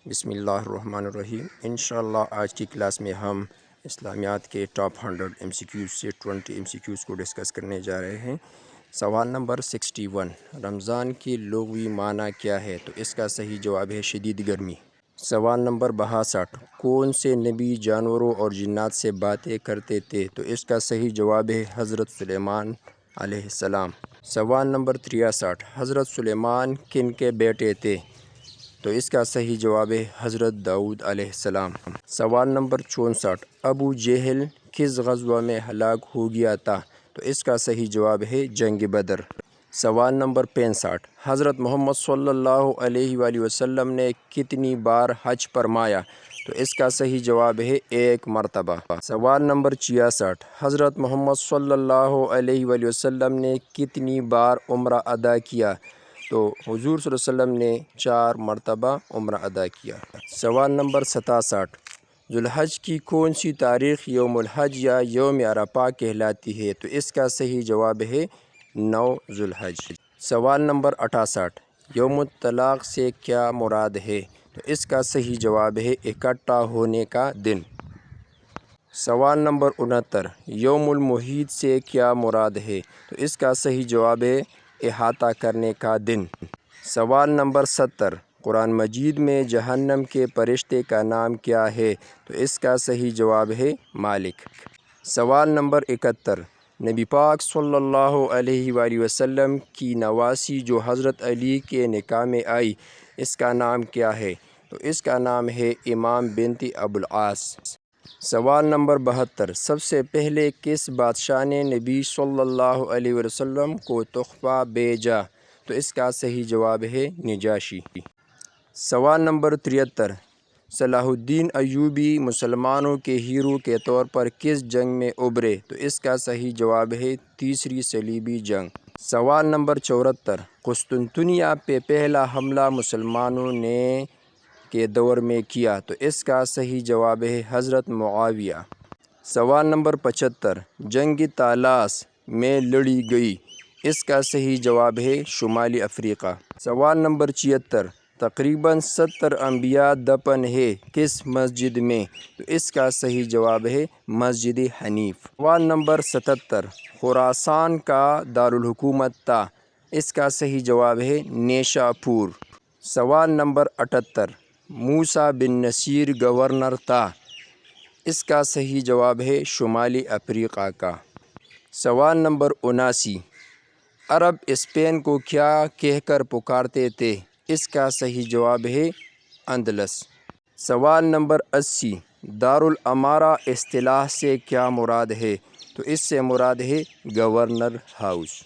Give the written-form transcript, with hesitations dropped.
بسم اللہ الرحمن الرحیم۔ انشاءاللہ آج کی کلاس میں ہم اسلامیات کے ٹاپ 100 ایم سی کیوز سے 20 ایم سی کیوز کو ڈسکس کرنے جا رہے ہیں۔ سوال نمبر 61، رمضان کی لغوی معنی کیا ہے؟ تو اس کا صحیح جواب ہے شدید گرمی۔ سوال نمبر 62، کون سے نبی جانوروں اور جنات سے باتیں کرتے تھے؟ تو اس کا صحیح جواب ہے حضرت سلیمان علیہ السلام۔ سوال نمبر 63، حضرت سلیمان کن کے بیٹے تھے؟ تو اس کا صحیح جواب ہے حضرت داؤد علیہ السلام۔ سوال نمبر 64، ابو جہل کس غزوہ میں ہلاک ہو گیا تھا؟ تو اس کا صحیح جواب ہے جنگ بدر۔ سوال نمبر 65، حضرت محمد صلی اللہ علیہ وآلہ وسلم نے کتنی بار حج فرمایا؟ تو اس کا صحیح جواب ہے 1 مرتبہ۔ سوال نمبر 66، حضرت محمد صلی اللہ علیہ وآلہ وسلم نے کتنی بار عمرہ ادا کیا؟ تو حضور صلی اللہ علیہ وسلم نے 4 مرتبہ عمرہ ادا کیا۔ سوال نمبر 67، ذوالحج کی کون سی تاریخ یوم الحج یا یوم عرفہ کہلاتی ہے؟ تو اس کا صحیح جواب ہے 9 ذوالحج۔ سوال نمبر 68، یوم الطلاق سے کیا مراد ہے؟ تو اس کا صحیح جواب ہے اکٹھا ہونے کا دن۔ سوال نمبر 69، یوم المحیط سے کیا مراد ہے؟ تو اس کا صحیح جواب ہے احاطہ کرنے کا دن۔ سوال نمبر 70، قرآن مجید میں جہنم کے فرشتے کا نام کیا ہے؟ تو اس کا صحیح جواب ہے مالک۔ سوال نمبر 71، نبی پاک صلی اللہ علیہ وآلہ وسلم کی نواسی جو حضرت علی کے نکاح میں آئی، اس کا نام کیا ہے؟ تو اس کا نام ہے امام بنت ابو العاص۔ سوال نمبر 72، سب سے پہلے کس بادشاہ نے نبی صلی اللہ علیہ وسلم کو تحفہ بھیجا؟ تو اس کا صحیح جواب ہے نجاشی۔ سوال نمبر 73، صلاح الدین ایوبی مسلمانوں کے ہیرو کے طور پر کس جنگ میں ابھرے؟ تو اس کا صحیح جواب ہے تیسری صلیبی جنگ۔ سوال نمبر 74، قسطنطنیہ پہ پہلا حملہ مسلمانوں نے کے دور میں کیا؟ تو اس کا صحیح جواب ہے حضرت معاویہ۔ سوال نمبر 75، جنگ تالاس میں لڑی گئی، اس کا صحیح جواب ہے شمالی افریقہ۔ سوال نمبر 76، تقریباً 70 انبیاء دفن ہے کس مسجد میں؟ تو اس کا صحیح جواب ہے مسجد حنیف۔ سوال نمبر 77، خراسان کا دارالحکومت تھا، اس کا صحیح جواب ہے نیشا پور۔ سوال نمبر 78، موسیٰ بن نصیر گورنر تھا، اس کا صحیح جواب ہے شمالی افریقہ کا۔ سوال نمبر 79، عرب اسپین کو کیا کہہ کر پکارتے تھے؟ اس کا صحیح جواب ہے اندلس۔ سوال نمبر 80، دارالامارہ اصطلاح سے کیا مراد ہے؟ تو اس سے مراد ہے گورنر ہاؤس۔